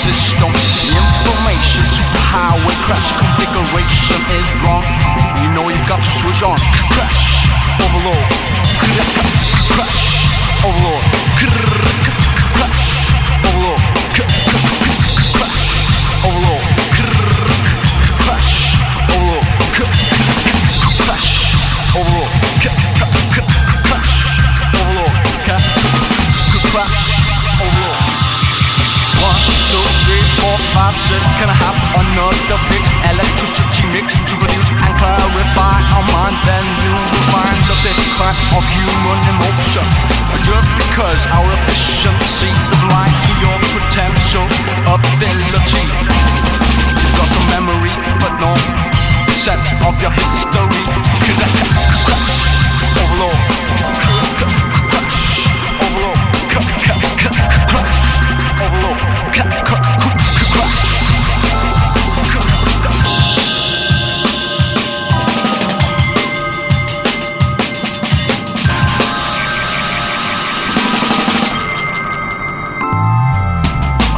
system. The information superhighway crash configuration is wrong. You know you got to switch on. Crash, overload. Crash, overload. Crash, overload. Crash, overload. Crash, overload. Crash, overload. Crash, overload. Crash, overload. 1, 2, 3, 4, 5, 6. Can I have another fix? Electricity mix to produce and clarify our mind. Then you will find the decline of human emotion. Just because our efficiency is right to your potential ability. You've got the memory, but no sense of your history. Overload. Overload. Overload.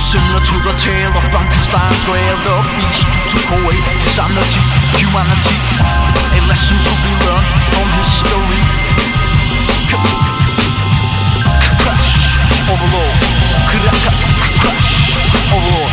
Similar to the tale of Frankenstein's where the beast took away sanity, humanity. A lesson to be learned from history. Crash, overload. Crash, overload.